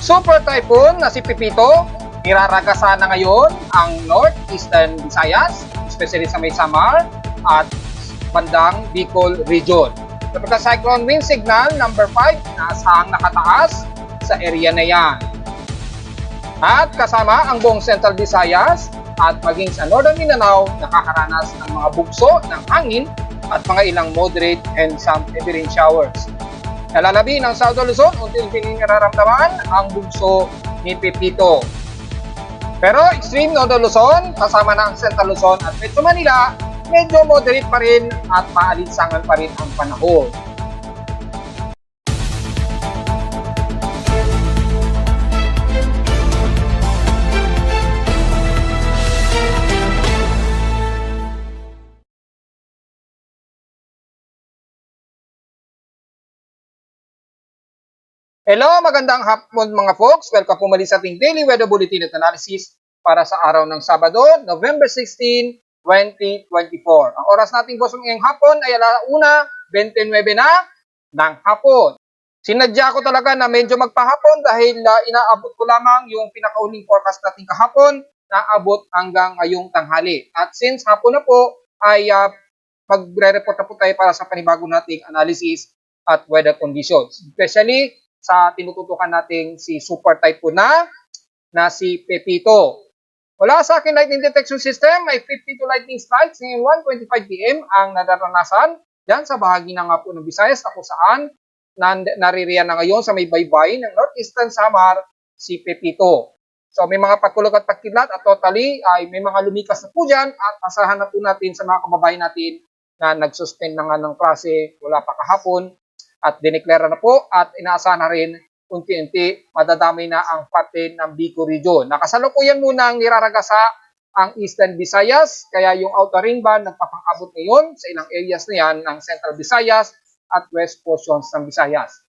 Super Typhoon na si Pipito, iraragasa na ngayon ang Northeastern Visayas, especially sa may Samar at bandang Bicol Region. Kapag cyclone wind signal number 5 na asahang nakataas sa area na yan. At kasama ang buong Central Visayas at maging sa Northern Mindanao nakakaranas ng mga bugso ng hangin at mga ilang moderate and some heavy rain showers. Nalalabi ng Southern Luzon, unti-unti nararamdaman ang bugso ni Pipito. Pero extreme Northern Luzon, kasama na ang Central Luzon at Metro Manila, medyo moderate pa rin at maalinsangan pa rin ang panahon. Hello, magandang hapon mga folks. Welcome po muli sa ating Daily Weather Bulletin at Analysis para sa araw ng Sabado, November 16, 2024. Ang oras nating bosong ngayong hapon ay 1:29 na ng hapon. Sinadya ko talaga na medyo magpahapon dahil inaabot ko lamang yung pinakauling forecast natin kahapon na abot hanggang ngayong tanghali. At since hapon na po ay magre-report na po tayo para sa panibago nating analysis at weather conditions. Especially sa tinututukan nating si Super Typhoon na si Pipito. Wala sa akin lightning detection system, may 52 lightning strikes ngayong 1:25 PM ang nadaranasan dyan sa bahagi ng po ng Visayas na kung saan naririyan na ngayon sa may baybay ng Northeastern Samar si Pipito. So may mga pagkulog at pagkidlat at totally ay may mga lumikas na po dyan at asahan na po natin sa mga kababayan natin na nag-suspend na nga ng klase wala pa kahapon at dineklara na po at inaasahan na rin unti-unti madadamay na ang parte ng Bicol Region. Nakasalukuyan muna ang niraragasa ang Eastern Visayas, kaya yung outer ring band nagpapang-abot ngayon sa ilang areas na yan ng Central Visayas at West portions ng Visayas.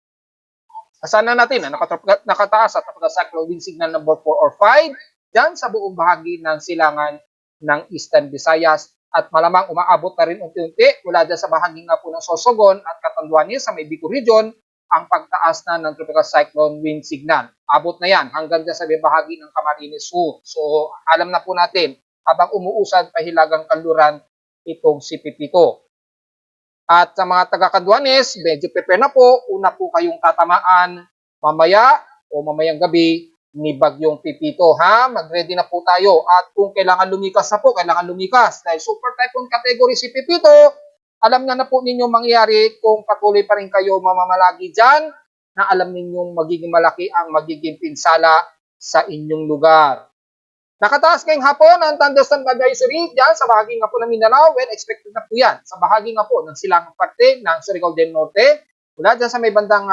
Asahan na natin na nakataas at cyclone wind signal number 4 or 5 dyan sa buong bahagi ng silangan ng Eastern Visayas. At malamang umaabot na rin unti-unti mula dyan sa bahagi nga po ng Sorsogon at Catanduanes sa may Bicol Region ang pagtaas na ng tropical cyclone wind signal. Abot na yan hanggang dyan sa may bahagi ng Camarines Sur. So alam na po natin habang umuusad pahilagang kanluran itong si Pipito. At sa mga taga-Catanduanes, medyo prepare na po. Una po kayong tatamaan mamaya o mamayang gabi ni Bagyong Pipito, ha? Mag-ready na po tayo. At kung kailangan lumikas na po, kailangan lumikas. Dahil super typhoon category si Pipito, alam na po ninyo mangyayari kung patuloy pa rin kayo mamamalagi dyan, na alam ninyong magiging malaki ang magiging pinsala sa inyong lugar. Nakataas ngayong hapon ang thunderstorm advisory dyan sa bahagi nga po ng Mindanao. Well, expected na po yan. Sa bahagi nga po ng silangang parte ng Surigao del Norte, mula dyan sa may bandang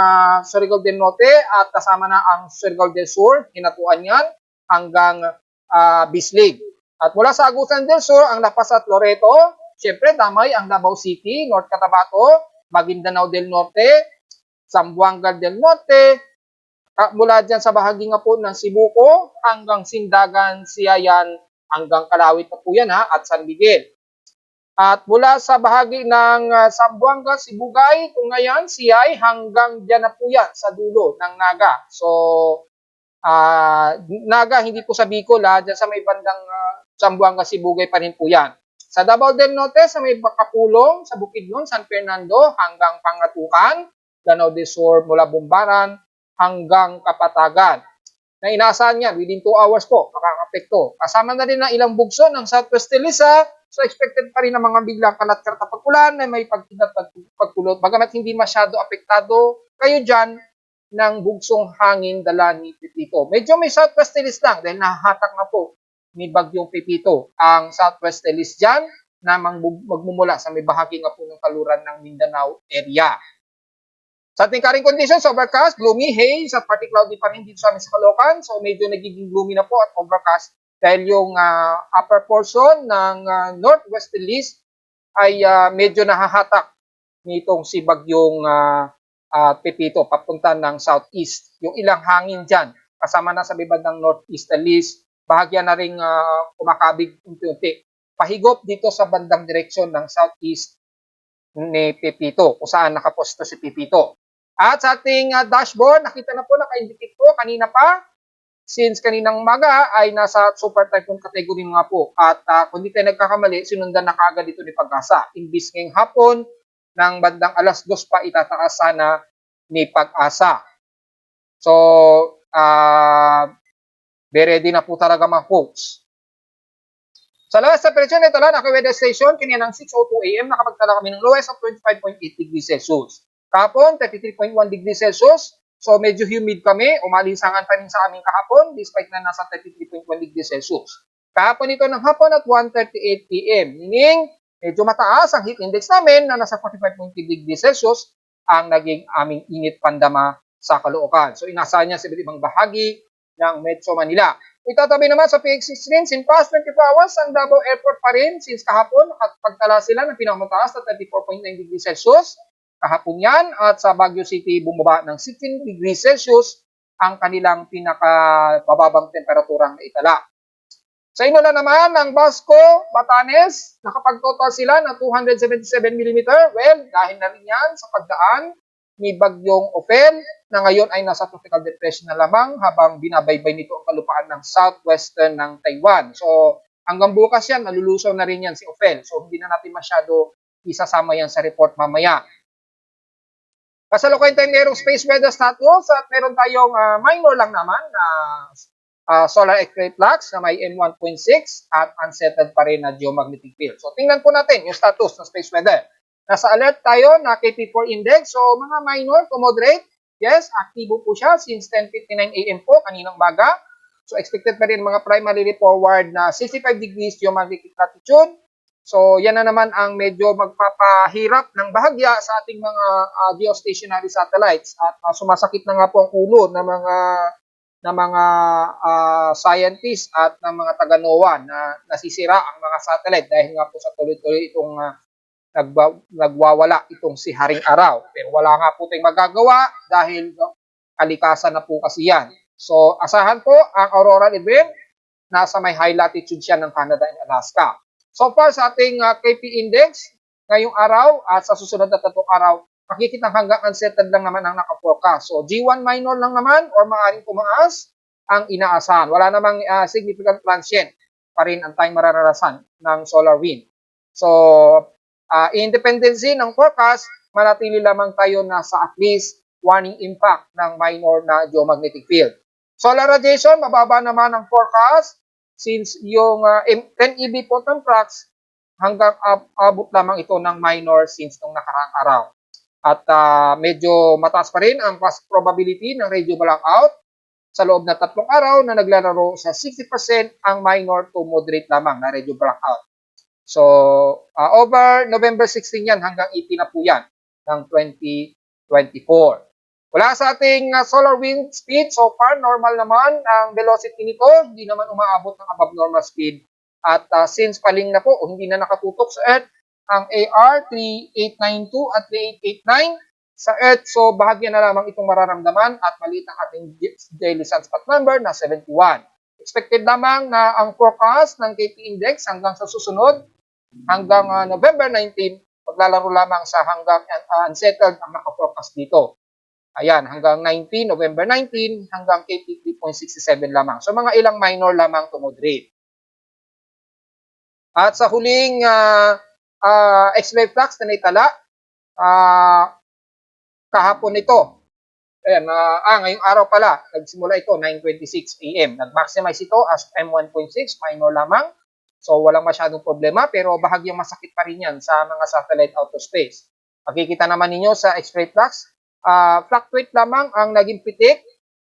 Surigao del Norte at kasama na ang Surigao del Sur, hinatuan yan hanggang Bislig. At mula sa Agusan del Sur, ang Lapas at Loreto, syempre damay ang Davao City, North Cotabato, Maguindanao del Norte, Zamboanga del Norte, mula dyan sa bahagi nga po ng Sibuco hanggang Sindagan, Siayan, hanggang Kalawit na po yan at San Miguel. At mula sa bahagi ng Zamboanga, Sibugay, Tungayan, Siyay, hanggang dyan na po yan sa dulo ng Naga. So, Naga, hindi po sa Bicol, dyan sa may bandang Zamboanga, Sibugay pa rin po yan. Sa Davao del Norte, sa may Bakapulong, sa Bukidnon, San Fernando, hanggang Pangatukan, Lanao del Sur, mula Bumbaran, hanggang Kapatagan. Na inaasahan yan, within 2 hours po, makakapekto. Kasama na rin ng ilang bugso ng Southwest Lisa, so expected pa rin ng mga biglang kalat-kalat na pag-ulan na may pagkulot. Bagamat hindi masyado apektado kayo dyan ng bugsong hangin dala ni Pipito. Medyo may Southwest Lisa lang dahil nahahatak na po ni Bagyong Pipito ang Southwest Lisa dyan na magmumula sa may bahagi nga po ng kaluran ng Mindanao area. Sa ating current conditions, overcast, gloomy, haze, at partly cloudy pa rin dito sa amin sa Caloocan. So medyo nagiging gloomy na po at overcast dahil yung upper portion ng northwest list ay medyo nahahatak nitong si Bagyong Pipito papunta ng southeast. Yung ilang hangin dyan, kasama na sa bandang northeast list, bahagya na rin kumakabig unti-unti. Pahigop dito sa bandang direksyon ng southeast ni Pipito, kung saan nakaposto si Pipito. At sa ating dashboard, nakita na po, naka-indicate po kanina pa, since kaninang umaga ay nasa super typhoon category nga po. At kung di tayo nagkakamali, sinundan na kaagad ito ni Pag-asa. Imbis ngayong hapon, ng bandang alas 2 pa itataas sana ni Pag-asa. So, be ready na po talaga mga folks. Sa lowest temperature nito lang, naka-weather station, kanina ng 6:02 AM, nakapagtala kami ng lowest of 25.8 degrees Celsius. Kahapon, 33.1 degrees Celsius. So, medyo humid kami. Umalinsangan pa rin sa aming kahapon despite na nasa 33.1 degrees Celsius. Kahapon ito ng hapon at 1:38 PM. Meaning, medyo mataas ang heat index namin na nasa 45.3 degrees Celsius ang naging aming init pandama sa Caloocan. So, inasahan niya sa iba't ibang bahagi ng Metro Manila. Itatabi naman sa PX screens in past 24 hours ang Davao Airport pa rin since kahapon at pagtala sila ng pinakamataas na 34.9 degrees Celsius kahapon yan at sa Baguio City bumaba ng 16 degrees Celsius ang kanilang pinakabababang temperaturang naitala. Sa inyo na naman ang Basco, Batanes, nakapag-total sila ng 277 mm. Well, dahil na rin yan sa pagdaan ni Bagyong Ophel na ngayon ay nasa tropical depression na lamang habang binabaybay nito ang kalupaan ng southwestern ng Taiwan. So hanggang bukas yan, malulusaw na rin yan si Ophel. So hindi na natin masyado isasama yan sa report mamaya. Kasalukuyan tayong merong space weather status at meron tayong minor lang naman na solar eclipse na may M1.6 at unsettled pa rin na geomagnetic field. So tingnan po natin yung status ng space weather. Nasa alert tayo na KP4 index. So mga minor to moderate, yes, aktibo po siya since 10:59 AM po kaninang umaga. So expected pa rin mga primarily forward na 65 degrees geomagnetic latitude. So yan na naman ang medyo magpapahirap ng bahagya sa ating mga geostationary satellites at sumasakit na nga po ang ulo ng mga scientists at ng mga taga-NOAA na nasisira ang mga satellite dahil nga po sa tuloy-tuloy itong nagwawala itong si Haring Araw. Pero wala nga po tayong magagawa dahil kalikasan na po kasi yan. So asahan po ang auroral event nasa may high latitude siya ng Canada and Alaska. So far sa ating KP index ngayong araw at sa susunod na 3 araw, makikita hanggang unsettled lang naman ang naka-forecast. So G1 minor lang naman or maaaring tumaas ang inaasahan. Wala namang significant transient pa rin ang tayong mararanasan ng solar wind. So independency ng forecast, manatili lamang tayo na sa at least warning impact ng minor na geomagnetic field. Solar radiation, mababa naman ang forecast since yung 10 eV photon flux hanggang abot lamang ito ng minor since nung nakaraang araw. At medyo mataas pa rin ang probability ng radio blackout sa loob na 3 araw na naglalaro sa 60% ang minor to moderate lamang na radio blackout. So, over November 16 yan hanggang 18 na po yan ng 2024. Wala sa ating solar wind speed, so far normal naman ang velocity nito, hindi naman umaabot ng above normal speed. At since paling na po, hindi na nakatutok sa Earth, ang AR 3892 at 3889 sa Earth, so bahagya na lamang itong mararamdaman at maliit ang ating daily sunspot number na 71. Expected lamang na ang forecast ng KP index hanggang sa susunod, hanggang November 19, paglalaro lamang sa hanggang unsettled ang naka-forecast dito. Ayan, hanggang 19, November 19, hanggang KP 3.67 lamang. So, mga ilang minor lamang to moderate. At sa huling X-ray flux na naitala, kahapon ito. Ayan, ngayong araw pala, nagsimula ito, 9:26 AM. Nag-maximize ito as M1.6, minor lamang. So, walang masyadong problema, pero bahagyang masakit pa rin yan sa mga satellite out of space. Makikita naman ninyo sa X-ray flux, fluctuate lamang ang naging pitik.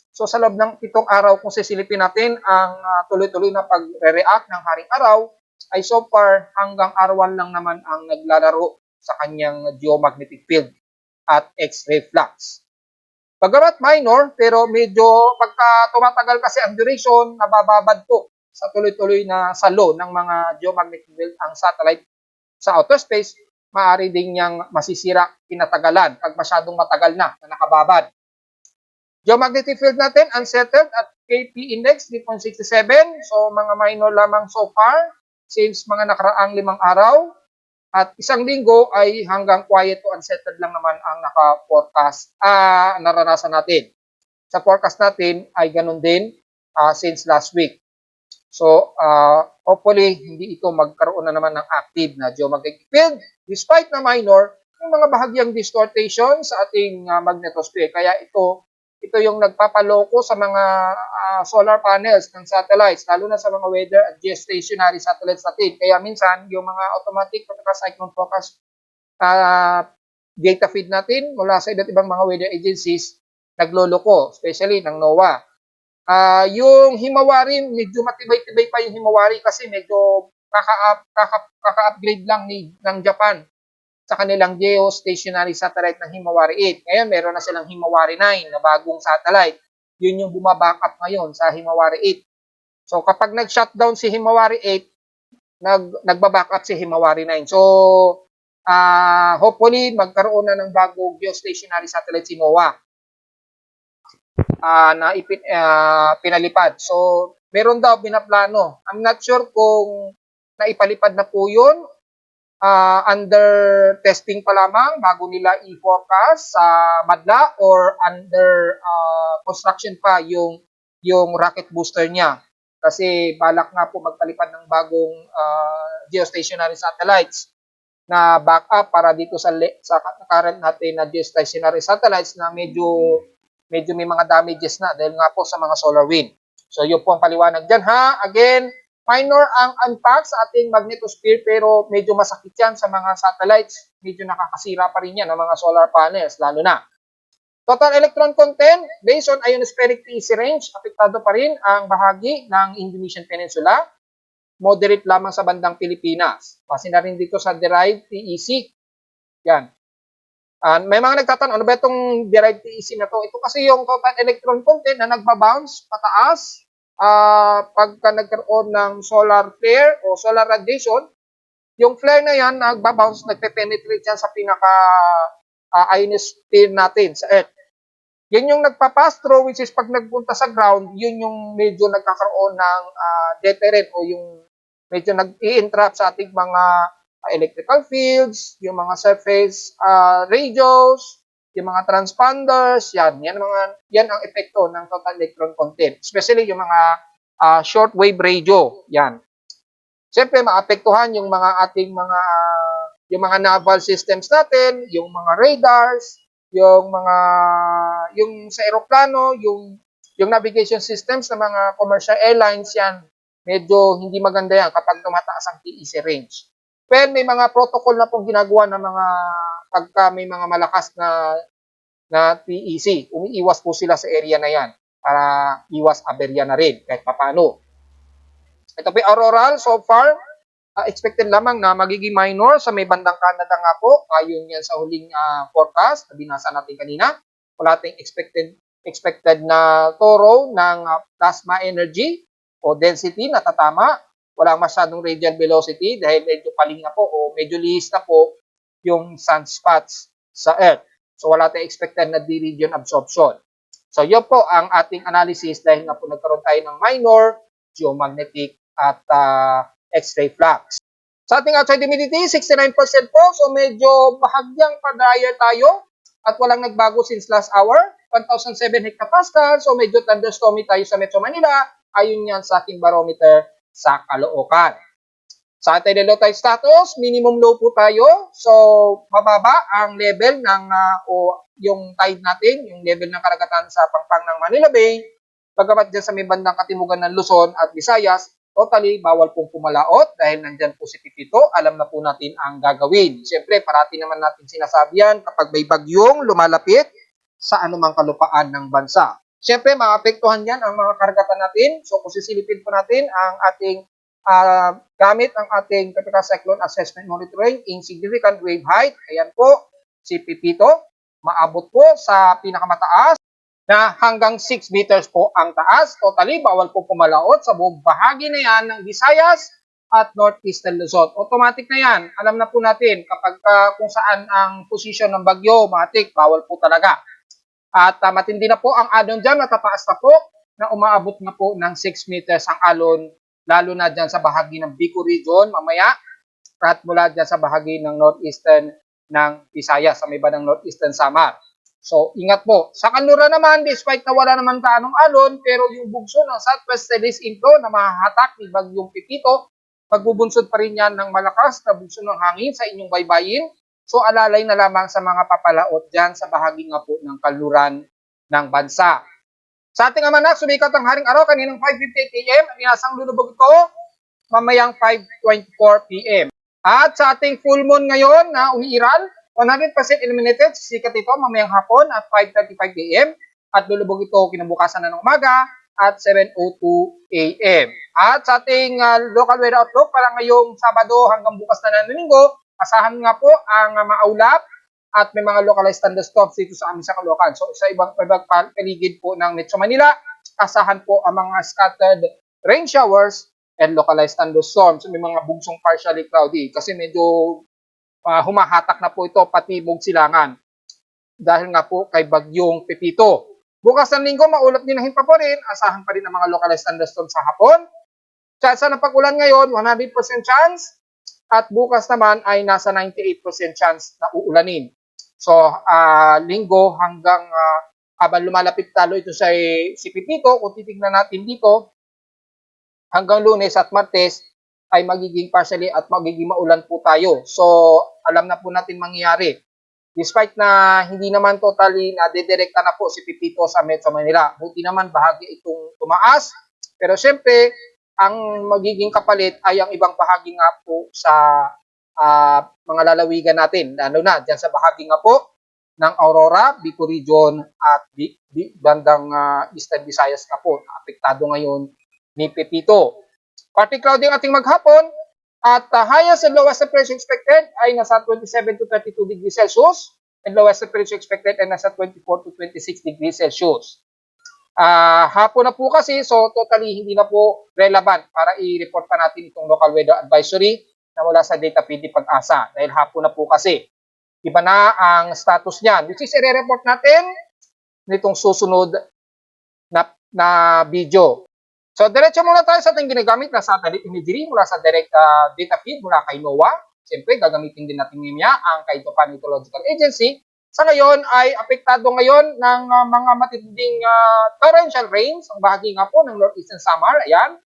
So sa loob ng 7 araw kung sisilipin natin ang tuloy-tuloy na pag-react ng Haring Araw ay so far hanggang R1 lang naman ang naglalaro sa kanyang geomagnetic field at X-ray flux. Bagamat minor pero medyo pagka tumatagal kasi ang duration nabababad po sa tuloy-tuloy na salo ng mga geomagnetic field ang satellite sa outer space. Maaari din niyang masisira pinatagalan pag masyadong matagal na nakababad. Geomagnetic field natin, unsettled at KP index 3.67. So, mga minor lamang so far since mga nakaraang 5 araw. At isang linggo ay hanggang quiet to unsettled lang naman ang naka-forecast, naranasan natin. Sa forecast natin ay ganun din since last week. So, hopefully, hindi ito magkaroon na naman ng active na geomagnetic field despite na minor, yung mga bahagyang distortion sa ating magnetosphere. Kaya ito yung nagpapaloko sa mga solar panels ng satellites, lalo na sa mga weather at geostationary satellites natin. Kaya minsan, yung mga automatic cyclone forecast data feed natin mula sa iba't ibang mga weather agencies, nagloloko, especially ng NOAA. Yung Himawari, medyo matibay-tibay pa yung Himawari kasi medyo kaka-upgrade lang ng Japan sa kanilang geostationary satellite ng Himawari 8. Ngayon, meron na silang Himawari 9 na bagong satellite. Yun yung bumaback up ngayon sa Himawari 8. So, kapag nag-shutdown si Himawari 8, nagbaback up si Himawari 9. So, hopefully, magkaroon na ng bagong geostationary satellite si NOAA na pinalipad. So, meron daw pinaplano. I'm not sure kung naipalipad na po yun. Under testing pa lamang bago nila i-forecast sa Madla or under construction pa yung rocket booster niya. Kasi balak nga po magpalipad ng bagong geostationary satellites na backup para dito sa current natin na geostationary satellites na medyo may mga damages na dahil nga po sa mga solar wind. So, yun po ang paliwanag dyan ha. Again, minor ang impact sa ating magnetosphere pero medyo masakit yan sa mga satellites. Medyo nakakasira pa rin yan ng mga solar panels, lalo na. Total electron content, based on ionospheric TEC range, apektado pa rin ang bahagi ng Indonesian Peninsula. Moderate lamang sa bandang Pilipinas. Kasi na rin dito sa derived TEC. Yan. May mga nagtatanong, ano ba itong derived TEC na to? Ito kasi yung total electron content na nagbabounce pataas pagka nagkaroon ng solar flare o solar radiation. Yung flare na yan, nagbabounce, nagpe-penetrate yan sa pinaka-ionosphere natin sa Earth. Yan yung nagpa-pass through, which is pag nagpunta sa ground, yun yung medyo nagkakaroon ng deterrent o yung medyo nag-i-entrap sa ating mga electrical fields, yung mga surface radios, yung mga transponders, yan ang epekto ng total electron content, especially yung mga shortwave radio, yan. Siyempre maapektuhan yung mga ating yung mga naval systems natin, yung mga radars, yung sa eroplano, yung navigation systems ng mga commercial airlines, yan medyo hindi maganda yan kapag tumataas ang TEC range. Pero may mga protocol na pong ginagawa ng mga pagka may mga malakas na TEC, umiiwas po sila sa area na yan para iwas aberya na rin kahit papano. Ito po auroral so far, expected lamang na magiging minor sa may bandang Canada nga po, ayon yan sa huling forecast na binasa natin kanina. Wala tayong expected na toro ng plasma energy o density na tatama. Walang masyadong radial velocity dahil medyo paling na po o medyo lihis na po yung sunspots sa Earth. So, wala tayong expected na D-region absorption. So, yun po ang ating analysis dahil nga po nagkaroon tayo ng minor, geomagnetic at X-ray flux. Sa ating outside humidity, 69% po. So, medyo bahagyang pa-dryer tayo at walang nagbago since last hour. 1,007 hectopascal. So, medyo thunderstormy tayo sa Metro Manila. Ayun yan sa ating barometer sa Caloocan. Sa ating low tide status, minimum low po tayo. So, mababa ang level ng yung tide natin, yung level ng karagatan sa pangpang ng Manila Bay. Pagkapat dyan sa may bandang katimugan ng Luzon at Visayas, totally bawal pong pumalaot dahil nandyan po si Pipito. Alam na po natin ang gagawin. Siyempre, parati naman natin sinasabi yan kapag may bagyong lumalapit sa anumang kalupaan ng bansa. Siyempre, maapektuhan yan ang mga karagatan natin. So, kung sisilipin po natin ang ating gamit ang ating tropical cyclone assessment monitoring in significant wave height. Ayan po, si Pipito, maabot po sa pinakamataas na hanggang 6 meters po ang taas. Totally, bawal po pumalaot sa buong bahagi na yan ng Visayas at Northeastern Luzon. Automatic na yan. Alam na po natin kapag kung saan ang posisyon ng bagyo, matik, bawal po talaga. At matindi na po ang alon dyan, natapaas na po na umaabot na po ng 6 meters ang alon, lalo na dyan sa bahagi ng Bicol region mamaya. at mula dyan sa bahagi ng northeastern ng Visayas, sa may bandang northeastern Samar. So, ingat po. Sa kanluran naman, despite na wala naman kaanong alon, pero yung bugso ng southwesterlies into na mahahatak ni Bagyong Pipito, magbubunsod pa rin yan ng malakas na bugso ng hangin sa inyong baybayin. So, alalay na lamang sa mga papalaot dyan sa bahagi nga po ng kanluran ng bansa. Sa ating amanak, sumikat ang haring araw kaninang 5:58 AM. Ang inasang lulubog ito mamayang 5:24 PM. At sa ating full moon ngayon na umiiral, 100% illuminated, sikat ito mamayang hapon at 5:35 AM. At lulubog ito kinabukasan na ng umaga at 7:02 AM. At sa ating local weather outlook para ngayong Sabado hanggang bukas na ng Linggo, asahan nga po ang maulap at may mga localized thunderstorms dito sa amin sa Caloocan. So sa ibang paligid po ng Metro Manila, asahan po ang mga scattered rain showers and localized thunderstorms. So, may mga bugsong partially cloudy kasi medyo humahatak na po ito pati Bugsilangan dahil nga po kay Bagyong Pipito. Bukas ng Linggo, maulap din na pa rin. Asahan pa rin ang mga localized thunderstorms sa hapon. Chance ng pag-ulan ngayon, 100% chance. At bukas naman ay nasa 98% chance na uulanin. So, Linggo hanggang habang lumalapit talo ito si Pipito, kung titignan natin dito, hanggang Lunes at Martes ay magiging partially at magiging maulan po tayo. So, alam na po natin mangyayari. Despite na hindi naman totally nadedirekta na po si Pipito sa Metro Manila. Buti naman bahagi itong tumaas. Pero syempre, ang magiging kapalit ay ang ibang bahagi nga po sa mga lalawigan natin. Lalo na dyan sa bahagi nga po ng Aurora, Bicol Region at bandang Eastern Visayas nga po. Apektado ngayon ni Pipito. Partly cloudy ang ating maghapon at highest and lowest temperature expected ay nasa 27 to 32 degrees Celsius and lowest temperature expected ay nasa 24 to 26 degrees Celsius. Hapon na po kasi, so totally hindi na po relevant para i-report pa natin itong local weather advisory na mula sa Data PD Pag-asa dahil hapon na po kasi. Iba na ang status niyan. Which is i-report natin nitong susunod na video. So, diretso muna tayo sa ating ginagamit na satellite imagery mula sa direct data feed mula kay NOAA. Siyempre, gagamitin din natin niya ang Kaito Meteorological Agency. Sa ngayon ay apektado ngayon ng mga matitinding torrential rains, ang bahagi nga po ng Northeastern Samar. Ayan.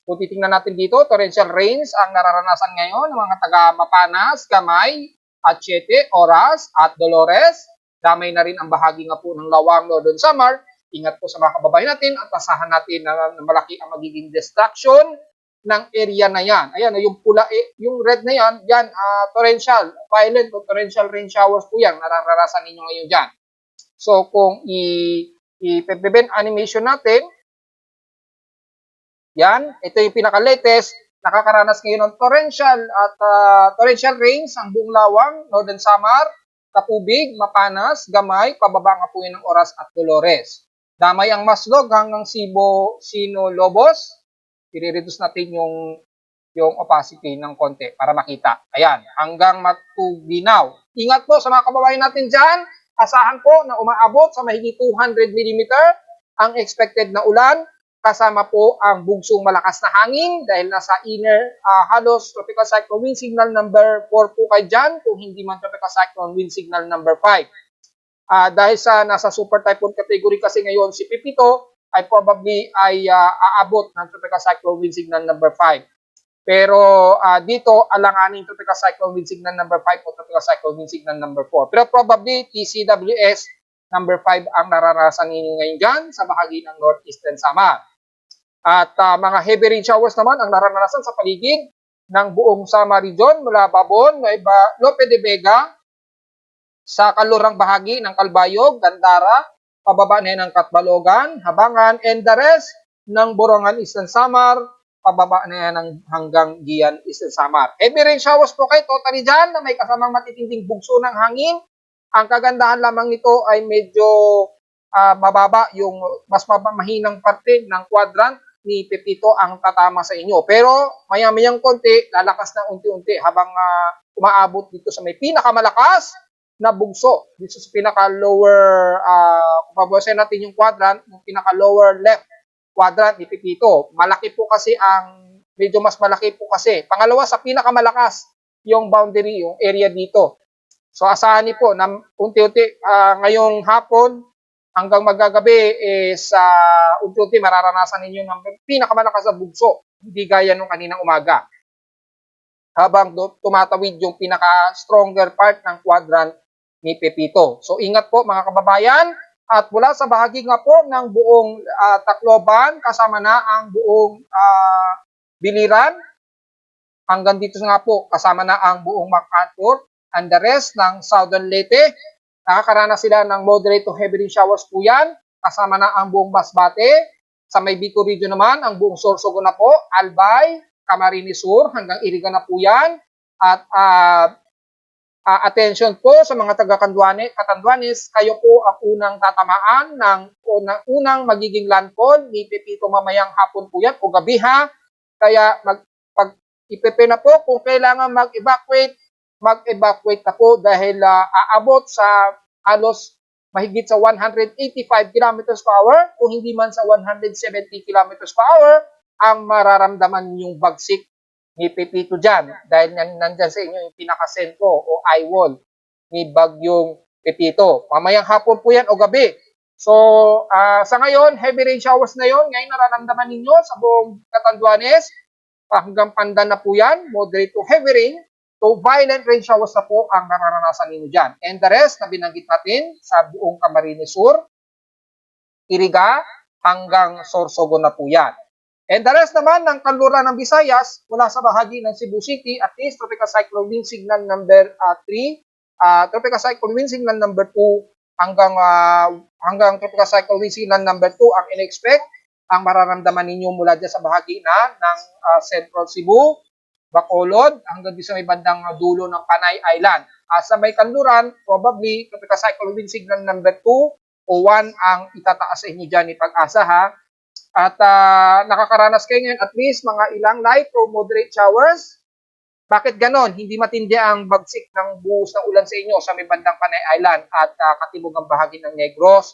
Kung titingnan natin dito, torrential rains ang nararanasan ngayon ng mga taga Mapanas, Gamay, at 7, Oras, at Dolores. Damay na rin ang bahagi nga po ng Lawang, Northern Samar. Ingat po sa mga kababayan natin at asahan natin na malaki ang magiging destruction ng area na yan. Ayan, yung pula, yung red na yan, yan, torrential, violent o torrential rain showers po yan, nararanasan ninyo ngayon dyan. So, kung i-prevent animation natin, yan, ito yung pinaka-latest, nakakaranas ngayon ng torrential rains ang buong Lawang, Northern Samar, Kapubig, Mapanas, Gamay, pababa nga po yun ng Oras at Dolores. Damay ang Maslog hanggang Sino Lobos. I-reduce natin yung opacity ng konti para makita. Ayan, hanggang Matuginaw. Ingat po sa mga kababayan natin dyan. Asahan po na umaabot sa mahigit 200 mm ang expected na ulan. Kasama po ang bugsong malakas na hangin dahil nasa inner halos tropical cyclone wind signal number 4 po kayo dyan. Kung hindi man tropical cyclone wind signal number 5. Dahil sa nasa super typhoon category kasi ngayon si Pipito ay probably aabot ng tropical cyclone wind signal number 5. Pero dito alanganin tropical cyclone wind signal number 5 o tropical cyclone wind signal number 4. Pero probably TCWS number 5 ang naranasan ninyo ngayon dyan sa bahagi ng northeastern Samar. At mga heavy rain showers naman ang naranasan sa paligid ng buong Samar region mula Babon, Lope de Vega, sa kalurang bahagi ng Calbayog, Gandara, pababa na ng Katbalogan, Habangan, and the rest ng Borongan, Eastern Samar, pababa na ng hanggang Gian, Eastern Samar. Heavy rain showers po kayo totally dyan na may kasamang matitinding bugso ng hangin. Ang kagandahan lamang nito ay medyo mababa, yung mas mahinang parte ng quadrant ni Pepito ang tatama sa inyo. Pero maya-mayang konti, lalakas na unti-unti habang umaabot dito sa may pinakamalakas na bugso. Dito sa pinaka-lower, kung pabawasan natin yung quadrant, yung pinaka-lower left quadrant ni Pepito. Malaki po kasi medyo mas malaki po kasi. Pangalawa, sa pinakamalakas yung boundary, yung area dito. So asahan niyo po na unti-unti ngayong hapon hanggang magagabi is unti-unti mararanasan ninyo ng pinakamalakas na bugso, hindi gaya nung kaninang umaga. Habang tumatawid yung pinaka-stronger part ng quadrant ni Pepito. So ingat po mga kababayan, at mula sa bahagi nga po ng buong Tacloban, kasama na ang buong Biliran, hanggang dito nga po kasama na ang buong MacArthur and the rest ng Southern Leyte. Nakakaranas sila ng moderate to heavy rain showers po yan, kasama na ang buong Masbate. Sa may Bicol region naman, ang buong Sorsogon na po, Albay, Camarines Sur, hanggang Irigan na po yan. At attention po sa mga taga-Catanduanes, kayo po ang unang tatamaan ng unang magiging landfall ni Pepito mamayang hapon po yan o gabi ha. Kaya pag ipepe na po kung kailangan mag-evacuate na po dahil aabot sa halos mahigit sa 185 kilometers per hour o hindi man sa 170 kilometers per hour ang mararamdaman yung bagsik ni Pepito dyan dahil nandyan sa inyo yung pinakasentro o eye wall ni Bagyong Pepito. Mamayang hapon po yan o gabi. So, sa ngayon, heavy rain showers na yon. Ngayon nararamdaman ninyo sa buong Catanduanes. Hanggang Pandan na po yan, moderate to heavy rain. So, violent rain showers na po ang nararanasan ninyo dyan. And the rest na binanggit natin sa buong Camarines Sur, Iriga, hanggang Sorsogon na po yan. And the rest naman ng kanluran ng Visayas, mula sa bahagi ng Cebu City, at least Tropical Cyclone Wind Signal number 3, Tropical Cyclone Wind Signal number 2, hanggang Tropical Cyclone Wind Signal number 2 ang in-expect. Ang mararamdaman ninyo mula dyan sa bahagi na ng Central Cebu, Bacolod, hanggang sa may bandang dulo ng Panay Island. Sa may kanluran, probably Tropical Cyclone Wind Signal number 2 o 1 ang itataas sa inyo dyan ni Pag-asa ha. At nakakaranas kayo ngayon at least mga ilang light to moderate showers. Bakit ganon? Hindi matindi ang bagsik ng buhos ng ulan sa inyo sa may bandang Panay Island at katimugang bahagi ng Negros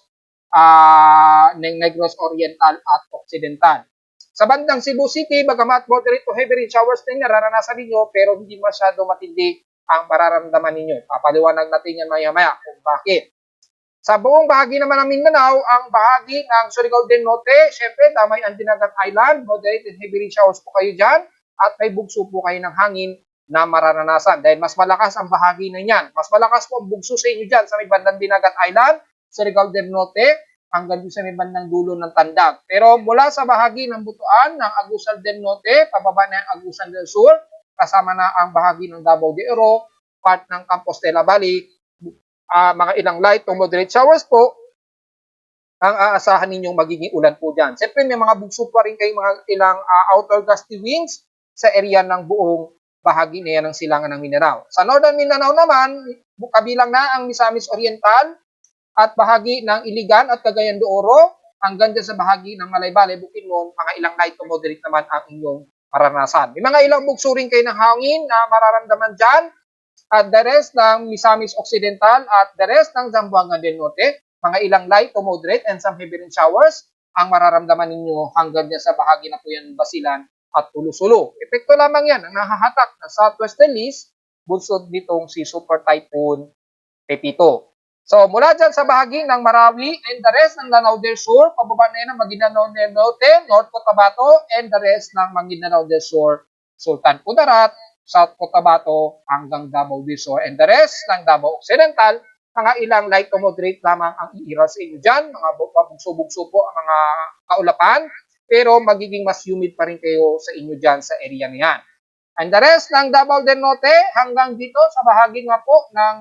Oriental at Occidental. Sa bandang Cebu City, bagamat moderate to heavy rain showers din nararanasan ninyo pero hindi masyado matindi ang mararamdaman ninyo. Papaliwanag natin yan maya-maya kung bakit. Sa buong bahagi naman ng Mindanao, ang bahagi ng Surigao del Norte, syempre damay ang Dinagat Island, moderate and heavy rain showers po kayo dyan at may bugso po kayo ng hangin na mararanasan dahil mas malakas ang bahagi na yan. Mas malakas po ang bugso sa inyo dyan sa may bandang Dinagat Island, Surigao del Norte, hanggang sa may bandang dulo ng Tandag. Pero mula sa bahagi ng Butuan ng Agusan del Norte, pababa na ang Agusan del Sur, kasama na ang bahagi ng Davao de Oro, part ng Compostela Valley, mga ilang light to moderate showers po ang aasahan ninyong magiging ulan po dyan. Siyempre may mga bugso pa rin kayong mga ilang outer gusty winds sa area ng buong bahagi na yan ng silangan ng Mindanao. Sa Northern Mindanao naman, kabilang na ang Misamis Oriental at bahagi ng Iligan at Cagayan de Oro hanggang dyan sa bahagi ng Malaybalay, Bukidnon, mga ilang light to moderate naman ang inyong maranasan. May mga ilang bugso rin kayo ng hangin na mararamdaman dyan at the rest ng Misamis Occidental at the rest ng Zamboanga del Norte, mga ilang light to moderate and some heavy rain showers ang mararamdaman ninyo hanggang dyan sa bahagi na po yan Basilan at Ulu-Sulu. Epekto lamang yan ang nahahatak ng southwesterlies bunsod nitong si Super Typhoon Pepito. So mula dyan sa bahagi ng Marawi and the rest ng Lanao del Sur, pababa na yan ng Maguindanao del Norte, North Cotabato and the rest ng Maguindanao del Sur, Sultan Kudarat, South Cotabato hanggang Davao del Sur and the rest ng Davao Occidental, mga ilang light to moderate lamang ang iiral sa inyo dyan, mga bugso-bugso po ang mga kaulapan, pero magiging mas humid pa rin kayo sa inyo dyan sa area niyan. And the rest ng Davao del Norte hanggang dito sa bahagi nga po ng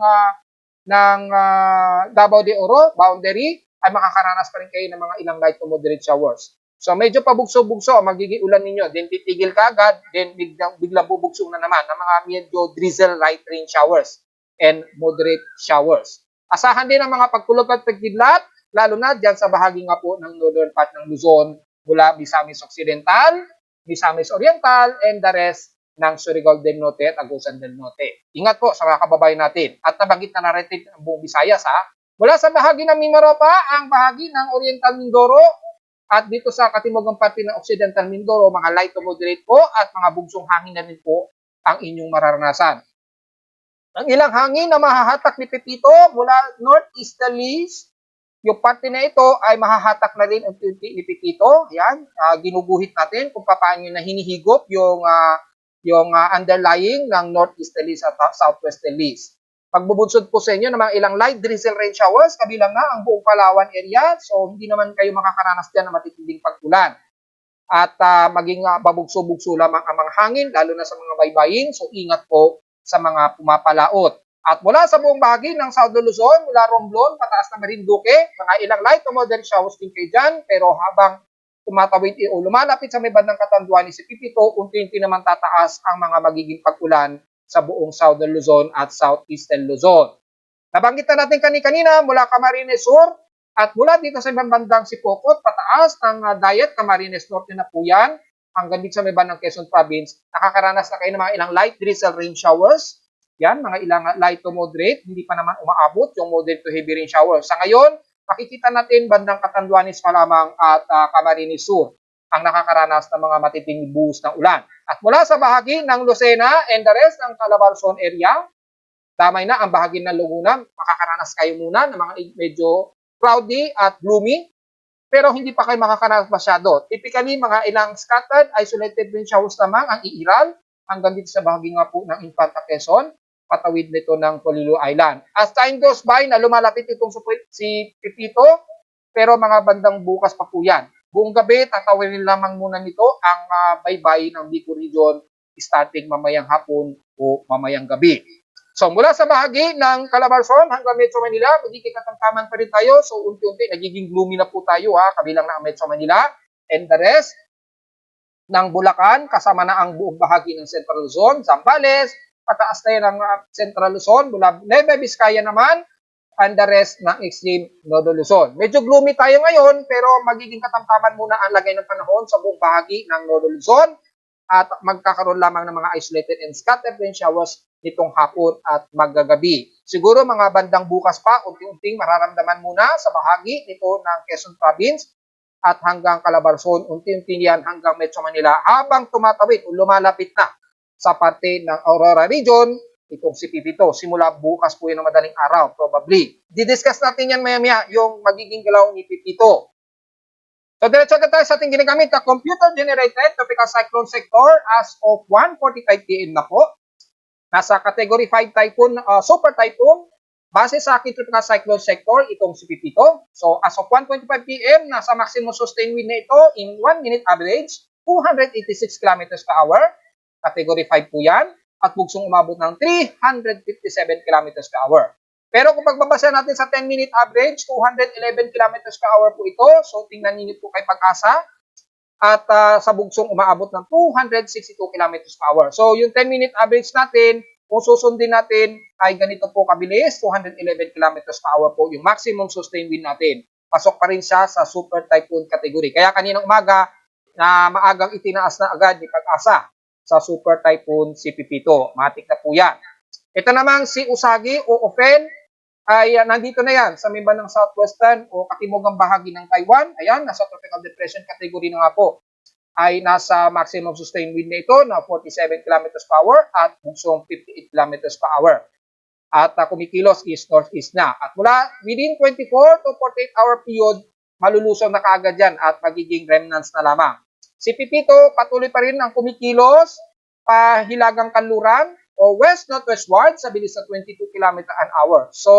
Davao de Oro, boundary, ay makakaranas pa rin kayo ng mga ilang light to moderate showers. So medyo pabugso-bugso ang magiging ulan ninyo, then titigil ka agad, then biglang bubugso na naman ng mga medyo drizzle light rain showers and moderate showers. Asahan din ang mga pagkulog at pagkidlat, lalo na dyan sa bahagi nga po ng northern part ng Luzon, mula Misamis Occidental, Misamis Oriental, and the rest ng Surigao del Norte at Agusan del Norte. Ingat po sa mga kababayan natin. At nabanggit na natin ang buong Visayas ha. Mula sa bahagi ng Mimaropa, ang bahagi ng Oriental Mindoro, at dito sa katimugang parte ng Occidental Mindoro, mga light to moderate po at mga bugsong hangin na rin po ang inyong mararanasan. Ang ilang hangin na mahahatak ni Pepito mula northeasterlies, yung parte na ito ay mahahatak na rin unti-unti ni Pepito. Yan, ginuguhit natin kung paano na hinihigop yung underlying ng northeasterlies at southwesterlies. Pagbubunsod po sa inyo ng mga ilang light drizzle rain showers, kabilang na ang buong Palawan area. So, hindi naman kayo makakaranas dyan ng matitinding pag-ulan. At maging babugso-bugso lamang ang mga hangin, lalo na sa mga baybayin. So, ingat po sa mga pumapalaot. At mula sa buong bahagi ng Southern Luzon, mula Romblon, pataas na Marinduque, mga ilang light to moderate showers din kayo dyan. Pero habang tumatawid o lumalapit sa may bandang Catanduanes si Pipito, unti-unti naman tataas ang mga magiging pag-ulan sa buong Southern Luzon at Southeastern Luzon. Nabanggit na natin kanina mula Camarines Sur at mula dito sa ibang bandang Sipokot, pataas ng Dayet, Camarines Norte na po yan, hanggang dito sa may bandang Quezon Province, nakakaranas na kayo ng mga ilang light drizzle rain showers. Yan, mga ilang light to moderate, hindi pa naman umaabot yung moderate to heavy rain showers. Sa ngayon, makikita natin bandang Catanduanes pa lamang at Camarines Sur ang nakakaranas ng mga matitinding buhos ng ulan. At mula sa bahagi ng Lucena and the rest ng Calabarzon area, damay na ang bahagi ng Laguna, makakaranas kayo muna ng mga medyo cloudy at gloomy, pero hindi pa kayo makakaranas masyado. Typically, mga ilang scattered, isolated rain showers lamang ang iiral hanggang dito sa bahagi nga po ng Infanta Quezon, patawid nito ng Polillo Island. As time goes by, na lumalapit itong si Pipito, pero mga bandang bukas pa po yan. Buong gabi, tatawin lamang muna nito ang baybayin ng Bicol Region starting mamayang hapon o mamayang gabi. So mula sa bahagi ng Calabarzon hanggang Metro Manila, magiging katamtaman pa rin tayo. So unti-unti, nagiging gloomy na po tayo kabilang na ang Metro Manila and the rest ng Bulacan, kasama na ang buong bahagi ng Central Luzon, Zambales, pataas na yan ang Central Luzon, Nueva Vizcaya naman, and the rest ng extreme Northern Luzon. Medyo gloomy tayo ngayon, pero magiging katamtaman muna ang lagay ng panahon sa buong bahagi ng Northern Luzon at magkakaroon lamang ng mga isolated and scattered rain showers nitong hapon at maggagabi. Siguro mga bandang bukas pa, unti-unting mararamdaman muna sa bahagi nito ng Quezon Province at hanggang Calabarzon, unti-unti yan hanggang Metro Manila habang tumatawid o lumalapit na sa parte ng Aurora Region, itong si Pipito. Simula bukas po yun ng madaling araw, probably. Didiscuss natin yan maya-maya, yung magiging galaw ni Pipito. So, diretso agad tayo sa ating ginagamit na computer-generated tropical cyclone sector as of 1:45 p.m. na po. Nasa Category 5 typhoon, super typhoon, base sa aking tropical cyclone sector, itong si Pipito. So, as of 1:25 p.m., nasa maximum sustained wind na ito in 1 minute average, 286 km per hour. Category 5 po yan. At bugsong umabot ng 357 km per hour. Pero kung pagbabasa natin sa 10-minute average, 211 km per hour po ito. So, tingnan niyo po kay Pag-asa. At sa bugsong umaabot ng 262 km per hour. So, yung 10-minute average natin, kung susundin natin, ay ganito po kabilis, 211 km per hour po yung maximum sustained wind natin. Pasok pa rin siya sa super typhoon category. Kaya kaninang umaga, na maagang itinaas na agad ni Pag-asa sa super typhoon si Pipito. Matik na po yan. Ito namang si Usagi o Ophel ay nandito na yan sa may bandang southwestern o katimugang bahagi ng Taiwan. Ayan, nasa tropical depression category na nga po. Ay nasa maximum sustained wind na ito na 47 km per hour at bugsong 58 km per hour. At kumikilos is northeast na. At mula within 24 to 48 hour period, malulusaw na kaagad yan at magiging remnants na lamang. Si Pipito patuloy pa rin ang kumikilos pahilagang kanluran o west-northwestward sa bilis na 22 km an hour. So,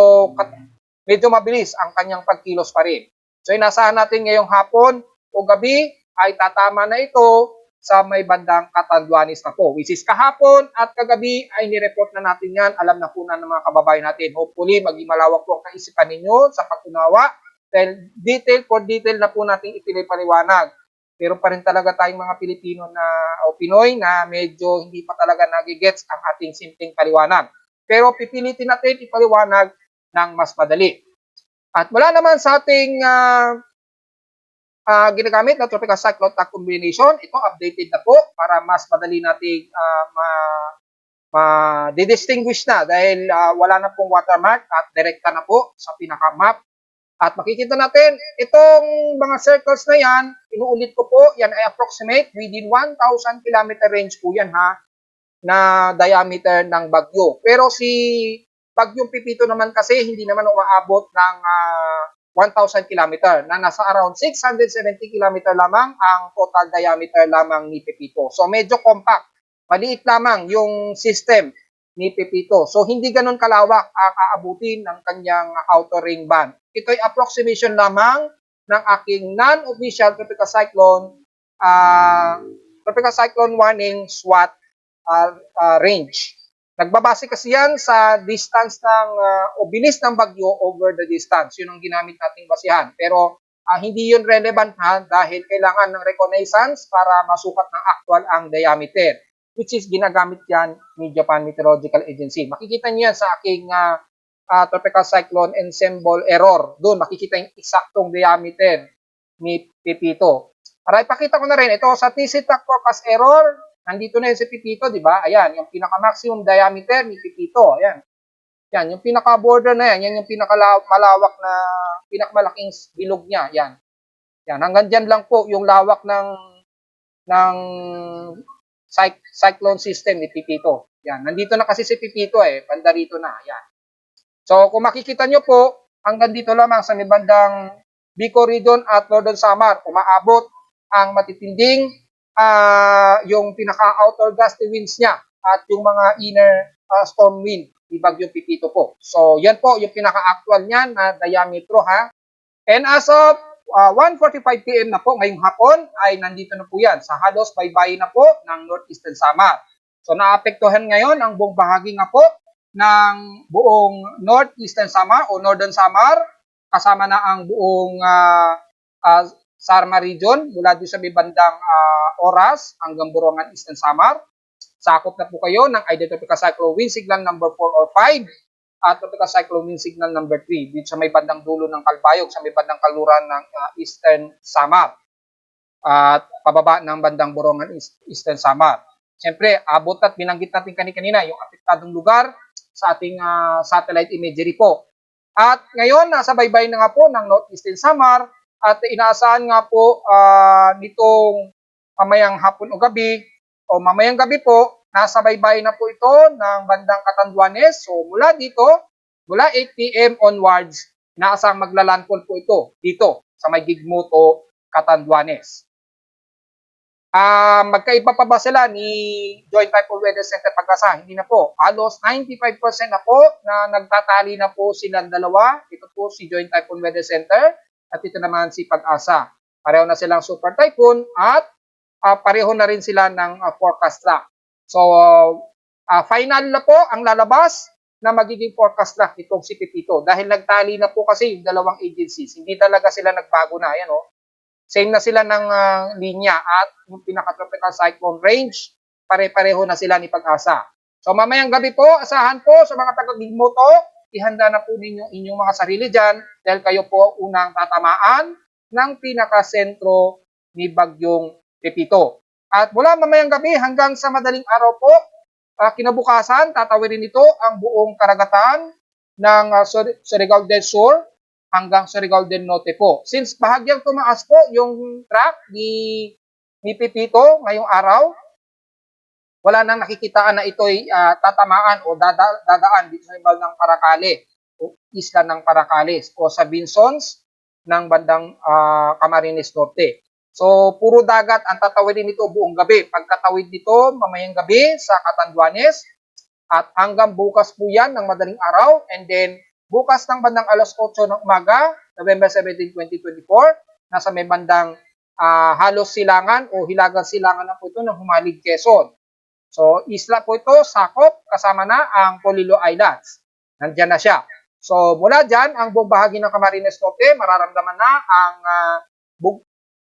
medyo mabilis ang kanyang pagkilos pa rin. So, inasahan natin ngayong hapon o gabi ay tatama na ito sa may bandang Catanduanes na po. Which is kahapon at kagabi ay nireport na natin yan. Alam na po na ng mga kababayan natin. Hopefully, maging malawak po ang kaisipan ninyo sa pag-unawa. Dahil detail for detail na po natin ipinipaliwanag. Pero pa rin talaga tayong mga Pilipino na o Pinoy na medyo hindi pa talaga nagigets ang ating simpleng paliwanag. Pero pipilitin natin ipaliwanag ng mas madali. At mula naman sa ating ginagamit na tropical cyclone track combination, ito updated na po para mas madali nating ma-distinguish na dahil wala na pong watermark at direkta na po sa pinaka-map. At makikita natin, itong mga circles na yan, inuulit ko po, yan ay approximate within 1,000 km range po yan ha. na diameter ng bagyo. Pero si Bagyong Pipito naman kasi hindi naman umaabot ng 1,000 kilometer na nasa around 670 kilometer lamang ang total diameter lamang ni Pipito. So medyo compact, maliit lamang yung system ni Pipito. So hindi ganun kalawak ang aabutin ng kanyang outer ring band. Ito'y approximation lamang ng aking non-official tropical cyclone warning SWAT range. Nagbabase kasi yan sa distance ng o bilis ng bagyo over the distance. Yun ang ginamit nating basihan. Pero hindi yun relevant dahil kailangan ng reconnaissance para masukat ng actual ang diameter, which is ginagamit yan ni Japan Meteorological Agency. Makikita niyo yan sa aking tropical cyclone ensemble error. Doon makikita yung eksaktong diameter ni Pipito. Para ipakita ko na rin, ito sa TC-TAC forecast error, nandito na yun si Pipito, di ba? Ayan, yung pinaka-maximum diameter ni Pipito. Ayan. Yan, yung pinaka-border na yan, yan yung pinaka-malawak na, pinakamalaking bilog niya. Yan. Yan, hanggang dyan lang po yung lawak ng cyclone system ni Pipito. Yan, nandito na kasi si Pipito banda rito na. Yan. So, kung makikita nyo po, hanggang dito lamang sa may bandang Bicol Region at Northern Samar, umaabot ang matitinding yung pinaka-outer gusty winds niya at yung mga inner storm wind ni Bagyong Pipito po. So, yan po yung pinaka-actual niyan na diametro And as of 1:45 PM na po ngayong hapon ay nandito na po yan sa halos baybayin na po ng Northeastern Samar. So, naapektuhan ngayon ang buong bahagi nga po ng buong Northeastern Samar o Northern Samar, kasama na ang buong Sarma region mula doon sa bandang Oras hanggang Borongan Eastern Samar. Sakop na po kayo ng either tropical cyclone wind signal number 4 or 5 at tropical cyclone wind signal number 3 dito sa may bandang dulo ng Kalbayog, sa may bandang kaluran ng Eastern Samar at pababa ng bandang Borongan Eastern Samar. Siyempre, abot at binanggit natin kanina yung apektadong lugar sa ating satellite imagery po. At ngayon, nasa baybay na nga po ng Northeastern Samar. At inaasahan nga po nitong mamayang hapon o gabi o mamayang gabi po, nasa baybay na po ito ng bandang Catanduanes. So mula dito, mula 8 PM onwards, inaasahang maglalandfall po ito dito sa may Gigmoto, Catanduanes. Magkaiba pa ba sila ni Joint Typhoon Weather Center Pag-asa? Hindi na po. Halos 95% na po na nagtatali na po silang dalawa. Ito po si Joint Typhoon Weather Center at ito naman si Pag-asa. Pareho na silang super typhoon at pareho na rin sila ng forecast track. So, final na po ang lalabas na magiging forecast track itong si Pipito dahil nagtali na po kasi yung dalawang agencies. Hindi talaga sila nagbago na. Ayan, same na sila ng linya at yung pinaka-tropical cyclone range, pare-pareho na sila ni Pag-asa. So, mamayang gabi po, asahan po sa mga taga-Gigmoto, ihanda na po ninyo inyong mga sarili dyan dahil kayo po unang tatamaan ng pinakasentro ni Bagyong Pipito. At mula mamayang gabi hanggang sa madaling araw po, kinabukasan, tatawirin nito ang buong karagatan ng Surigao del Sur hanggang Surigao del Norte po. Since bahagyang tumaas po yung track ni Pipito ngayong araw, wala nang nakikitaan na ito'y tatamaan o dadaan dito sa ibang ng Paracale o isla ng Paracales o sa Binsons ng bandang Camarines Norte. So, puro dagat ang tatawirin nito buong gabi. Pagkatawid nito, mamayang gabi sa Catanduanes at hanggang bukas po yan ng madaling araw. And then, bukas ng bandang alas 8 ng umaga, November 17, 2024, nasa may bandang halos silangan o hilagang silangan na po ito ng Humalig, Quezon. So, isla po ito, sakop, kasama na ang Polillo Islands. Nandiyan na siya. So, mula dyan, ang buong bahagi ng Camarines Norte, mararamdaman na ang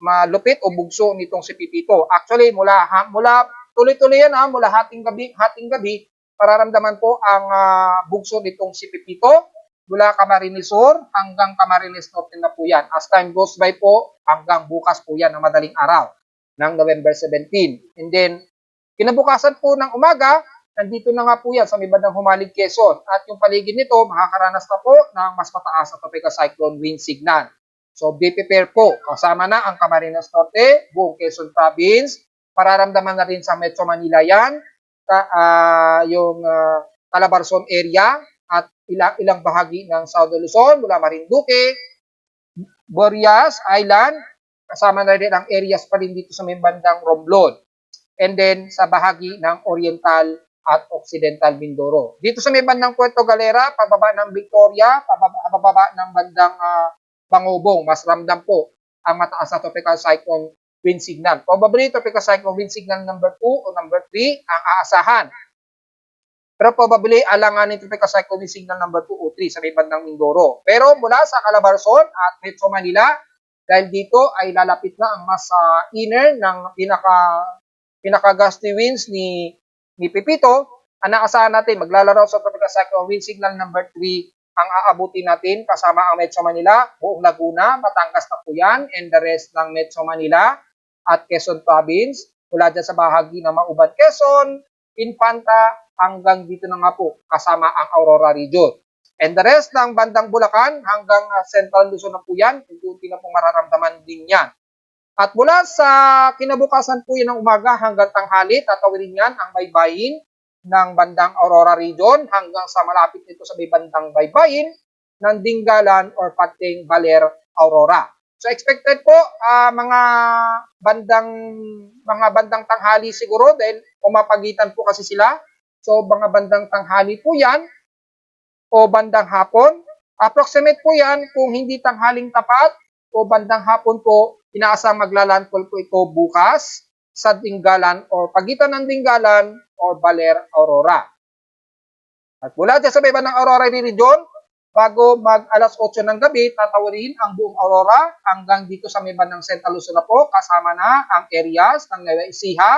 malupit o bugso nitong si Pipito. Actually, mula tuloy-tuloy yan mula hating gabi, mararamdaman po ang bugso nitong si Pipito. Mula Camarines Sur hanggang Camarines Norte na po yan. As time goes by po, hanggang bukas po yan ng madaling araw ng November 17. And then, kinabukasan po ng umaga, nandito na nga po yan sa may bandang Humalig, Quezon. At yung paligid nito, makakaranas na po ng mas mataas na tropical cyclone wind signal. So, be prepared po. Kasama na ang Camarines Norte, buong Quezon Province. Pararamdaman na rin sa Metro Manila yan. Calabarzon area at ilang bahagi ng South Luzon mula Marinduque, Borias Island, kasama na rin ang areas pa rin dito sa may bandang Romblon. And then sa bahagi ng Oriental at Occidental Mindoro. Dito sa may bandang Puerto Galera, pababa ng Victoria, pababa ng bandang Pangubong, mas ramdam po ang mataas na tropical cyclone wind signal. Probably tropical cyclone wind signal number 2 o number 3 ang aasahan. Pero probably alanganin tropical cyclone wind signal number 2 o 3 sa may bandang Mindoro. Pero mula sa Calabarzon at Metro Manila, dahil dito ay lalapit na ang mas inner ng pinaka-gusty winds ni Pepito, ang naasahan natin maglalaro sa tropical cyclone wind signal number 3 ang aabutin natin kasama ang Metro Manila, buong Laguna, Batangas na po yan, and the rest ng Metro Manila at Quezon Province, mula dyan sa bahagi ng Mauban, Quezon, Infanta, hanggang dito na nga po, kasama ang Aurora region. And the rest ng bandang Bulacan, hanggang Central Luzon na po yan, kunti na pong mararamdaman din yan. At mula sa kinabukasan po yan ng umaga hanggang tanghali, tatawirin yan ang baybayin ng bandang Aurora region hanggang sa malapit nito sa may bandang baybayin ng Dingalan or Pating Baler Aurora. So expected po mga bandang tanghali siguro dahil umapagitan po kasi sila. So mga bandang tanghali po yan o bandang hapon. Approximate po yan kung hindi tanghaling tapat o bandang hapon po, inaasang maglalandfall po ito bukas sa Dingalan or pagitan ng Dingalan or Baler Aurora. At mula dyan sa may bandang Aurora region, bago mag alas 8 ng gabi, tatawarin ang buong Aurora hanggang dito sa may bandang Central Luzon na po, kasama na ang areas ng Nueva Ecija,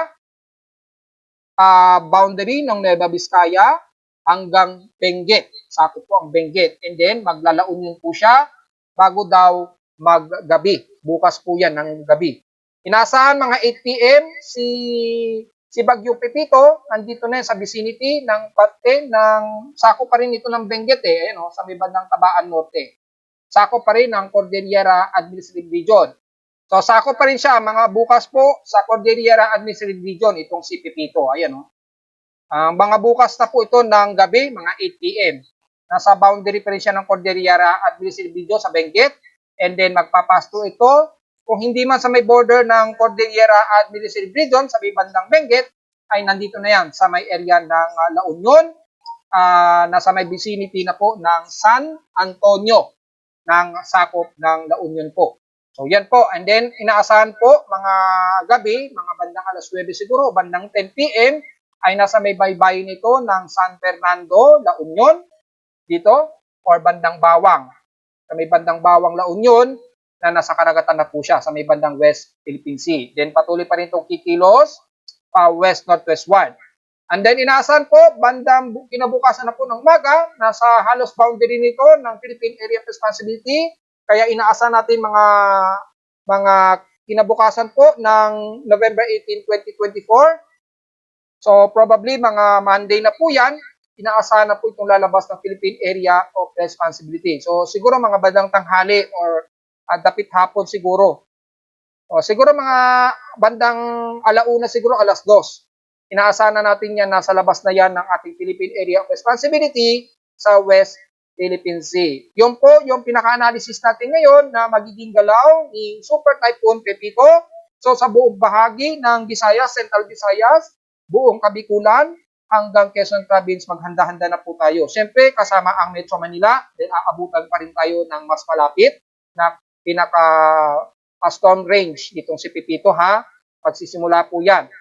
boundary ng Nueva Vizcaya, hanggang Benguet. Sakop po ang Benguet. And then, maglalaon po siya bago daw maggabi. Bukas po yan ng gabi. Inaasahan mga 8 p.m. si Bagyong Pepito, nandito na sa vicinity ng parte ng, sakop pa rin ito ng Benguet ayan, sa may bandang Tabaan Norte. Sakop pa rin ng Cordillera Administrative Region. So, sakop pa rin siya, mga bukas po sa Cordillera Administrative Region, itong si Pepito. Ayan, mga bukas na po ito ng gabi, mga 8 p.m. Nasa boundary pa rin siya ng Cordillera Administrative Region sa Benguet. And then, magpapasto ito. Kung hindi man sa may border ng Cordillera Administrative Region, sa may bandang Benguet, ay nandito na yan sa may area ng La Union, nasa may vicinity na po ng San Antonio, ng sakop ng La Union po. So yan po, and then inaasahan po mga gabi, mga bandang alas 9 siguro, bandang 10 p.m. ay nasa may baybayin nito ng San Fernando, La Union, dito, or bandang Bawang. Sa may bandang Bawang, La Union, na nasa karagatan na po siya sa may bandang West Philippine Sea. Then patuloy pa rin itong kikilos west-northwestward. And then inaasahan po, bandang kinabukasan na po ng umaga, nasa halos boundary nito ng Philippine Area of Responsibility. Kaya inaasahan natin mga kinabukasan po ng November 18, 2024. So probably mga Monday na po yan, inaasahan na po itong lalabas ng Philippine Area of Responsibility. So siguro mga bandang tanghali or dapit hapon siguro. O, siguro mga bandang alauna siguro alas 2. Inaasahan na natin yan, nasa labas na yan ng ating Philippine Area of Responsibility sa West Philippine Sea. Yun po yung pinaka-analysis natin ngayon na magiging galaw ni Super Typhoon Pepito. So sa buong bahagi ng Visayas, Central Visayas, buong Kabikulan, hanggang Quezon Province, maghanda-handa na po tayo. Siyempre, kasama ang Metro Manila, then aabutan pa rin tayo ng mas malapit na pinaka-storm range itong si Pepito Pagsisimula po yan.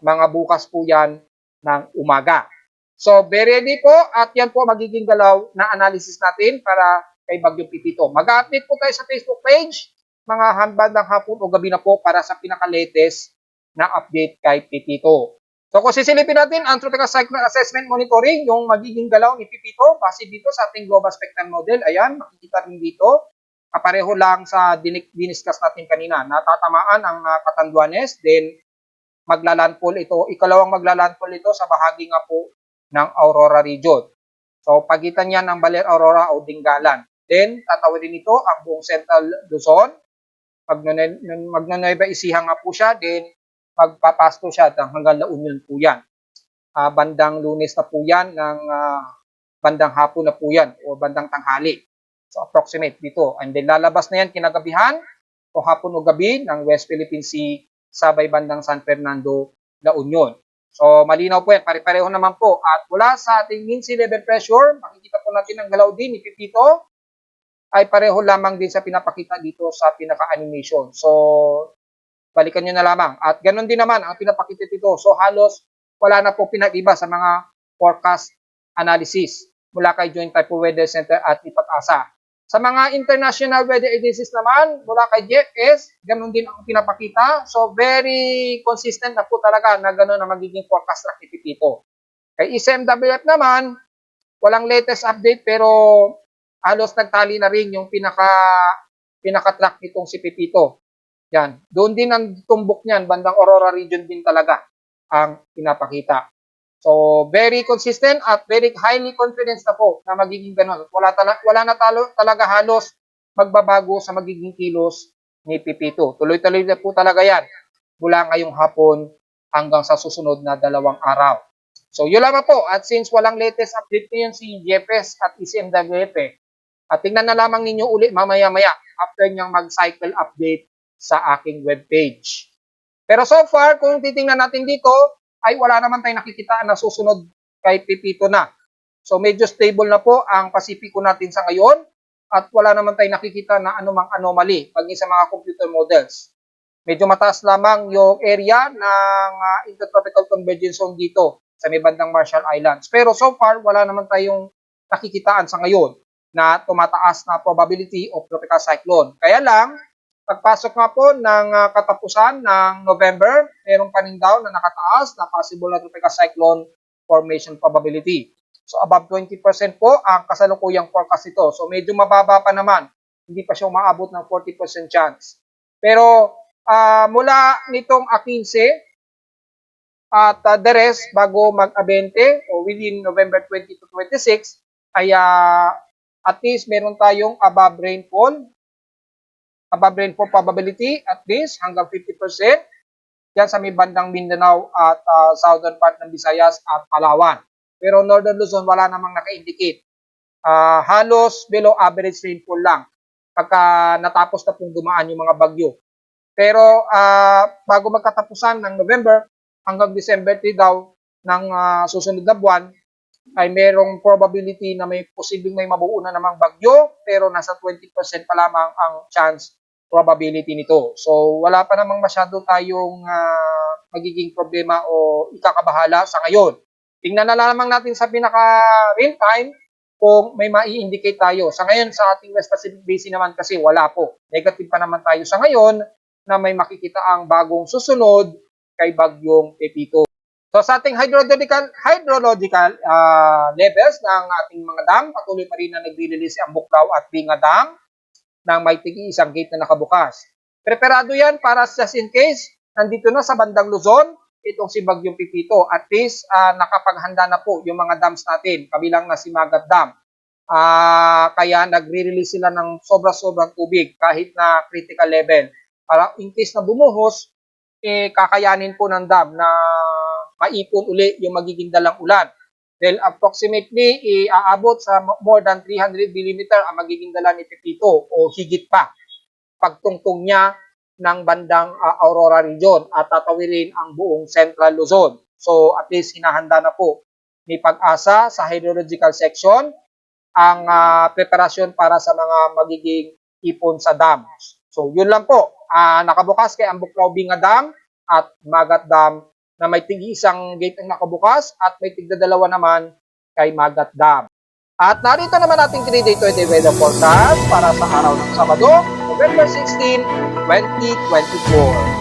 Mga bukas po yan ng umaga. So, be ready po at yan po magiging galaw na analysis natin para kay Bagyong Pepito. Mag-update po tayo sa Facebook page mga bandang hapon o gabi na po para sa pinaka-latest na update kay Pepito. So, kung sisilipin natin ang Tropical Cyclone Assessment Monitoring, yung magiging galaw ni Pepito, base dito sa ating Global Spectrum Model, ayan, makikita rin dito. Kapareho lang sa diniscuss natin kanina. Natatamaan ang Catanduanes, then maglalandfall ito. Ikalawang maglalandfall ito sa bahagi nga po ng Aurora region. So, pagitan yan ng Baler Aurora o Dingalan. Then, tatawirin ito ang buong Central Luzon. Magna-Nueva Ecija nga po siya, then magpapasto siya hanggang La Union po yan. bandang Lunes na po yan, ng bandang hapon na po yan, o bandang tanghali. So approximate dito. And then lalabas na yan kinagabihan, o hapon o gabi ng West Philippine Sea, sabay bandang San Fernando, La Union. So malinaw po yan, pare-pareho naman po. At mula sa ating mean sea level pressure, makikita po natin ang galaw din ni Pipito, ay pareho lamang din sa pinapakita dito sa pinaka-animation. So balikan nyo na lamang. At ganun din naman ang pinapakita dito. So halos wala na po pinag-iba sa mga forecast analysis mula kay Joint Typhoon Weather Center at Ipag-asa. Sa mga international weather agencies naman, mula kay JFS, ganun din ang pinapakita. So very consistent na po talaga na ganun na magiging forecast track ni Pipito. Kay ICMWF naman, walang latest update pero halos nagtali na rin yung pinaka-track nitong si Pipito. Yan. Doon din ang tumbok niyan, bandang Aurora region din talaga ang pinapakita. So, very consistent at very highly confident na po na magiging ganun. Wala na talaga halos magbabago sa magiging kilos ni Pipito. Tuloy-tuloy na po talaga yan mula ngayong hapon hanggang sa susunod na 2 araw. So, yun lamang po. At since walang latest update ngayon si JFS at ICMWF, at tingnan na lamang ninyo uli mamaya-maya after niyang mag-cycle update sa aking webpage. Pero so far, kung titingnan natin dito, ay wala naman tayong nakikita na susunod kay Pipito na. So medyo stable na po ang Pasipiko natin sa ngayon at wala naman tayong nakikita na anumang anomaly pagdating sa mga computer models. Medyo mataas lamang yung area ng intertropical convergence zone dito sa may bandang Marshall Islands. Pero so far, wala naman tayong nakikitaan sa ngayon na tumataas na probability of tropical cyclone. Kaya lang, pagpasok nga po ng katapusan ng November, meron pa rin daw na nakataas na possible na tropical cyclone formation probability. So above 20% po ang kasalukuyang forecast ito. So medyo mababa pa naman. Hindi pa siya umaabot ng 40% chance. Pero mula nitong 15 at the rest bago mag-20 o within November 20 to 26 ay at least meron tayong above rainfall probability at least hanggang 50%. Yan sa may bandang Mindanao at southern part ng Visayas at Palawan. Pero northern Luzon wala namang naka-indicate. Halos below average rainfall lang pagka natapos na pong dumaan yung mga bagyo. Pero bago magkatapusan ng November hanggang December 3 daw ng susunod na buwan ay merong probability na may posibleng may mabuo na namang bagyo pero nasa 20% pa lamang ang chance probability nito. So, wala pa namang masyado tayong magiging problema o ikakabahala sa ngayon. Tingnan na lamang natin sa pinaka-real time kung may mai-indicate tayo. Sa ngayon, sa ating West Pacific Basin naman kasi wala po. Negative pa naman tayo sa ngayon na may makikita ang bagong susunod kay Bagyong Pepito. So, sa ating hydrological levels ng ating mga dam, patuloy pa rin na nagre-release ang Buklaw at Binga Dam ng may isang gate na nakabukas. Preparado yan para just in case nandito na sa bandang Luzon itong si Bagyong Pipito. At least nakapaghanda na po yung mga dams natin, kabilang na si Magat Dam. Kaya nagre-release sila ng sobra-sobrang tubig kahit na critical level. Para in case na bumuhos, kakayanin po ng dam na maipon uli yung magiging dalang ulan. Dahil approximately, aabot sa more than 300 mm ang magiging dala ni Pepito o higit pa pagtungtong niya ng bandang Aurora region at tatawirin ang buong Central Luzon. So at least hinahanda na po ni Pag-asa sa hydrological section ang preparasyon para sa mga magiging ipon sa dam. So yun lang po, nakabukas kay ang Buklaw Binga Dam at Magat Dam na may tig-isang gate ang nakabukas at may tigdadalawa naman kay Magat Dam. At narito naman ating 3-day 20 weather forecast para sa araw ng Sabado, November 16, 2024.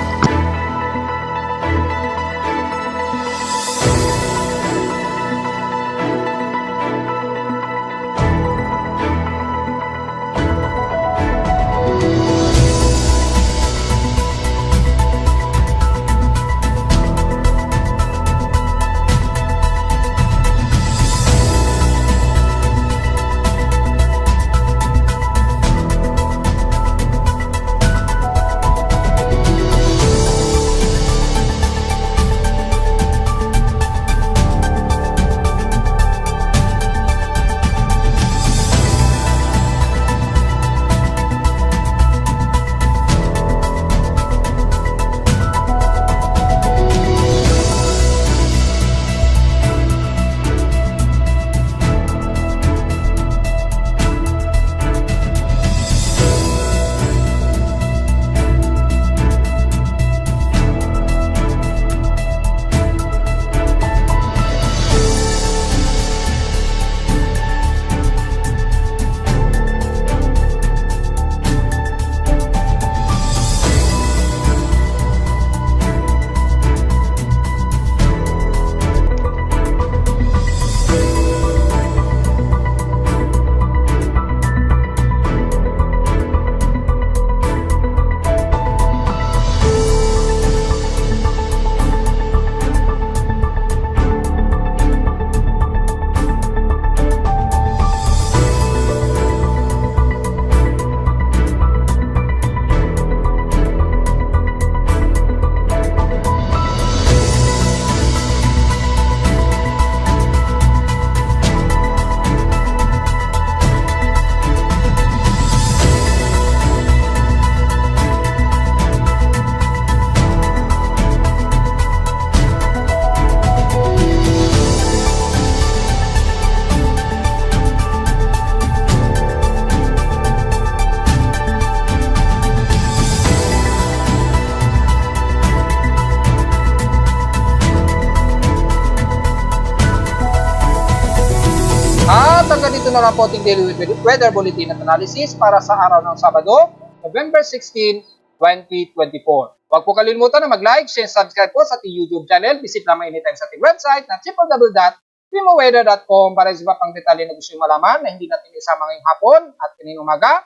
na lang po ating daily weather bulletin at analysis para sa araw ng Sabado, November 16, 2024. Huwag po kalimutan na mag-like, share, subscribe po sa ating YouTube channel. Visit naman anytime sa ating website na www.primoweather.com para sa iba pang detalye na gusto nyo malaman na hindi natin isama ngayong hapon at kaninang umaga.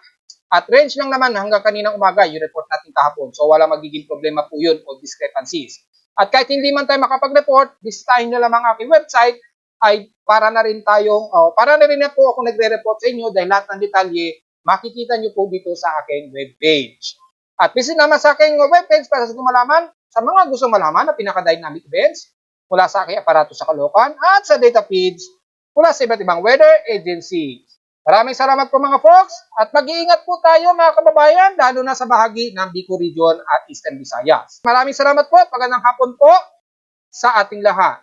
At range lang naman hanggang kaninang umaga yung report natin kahapon. So wala magiging problema po yun o discrepancies. At kahit hindi man tayo makapag-report, bisitahin nyo lamang aking website ay para na rin po ako nagre-report sa inyo dahil lahat ng detalye makikita nyo po dito sa aking webpage. At visit naman sa aking webpage para sa malaman sa mga gusto malaman na pinaka-dynamic events mula sa aking aparato sa Caloocan at sa data feeds mula sa iba't ibang weather agency. Maraming salamat po mga folks at mag-iingat po tayo mga kababayan lalo na sa bahagi ng Bicol Region at Eastern Visayas. Maraming salamat po at magandang hapon po sa ating lahat.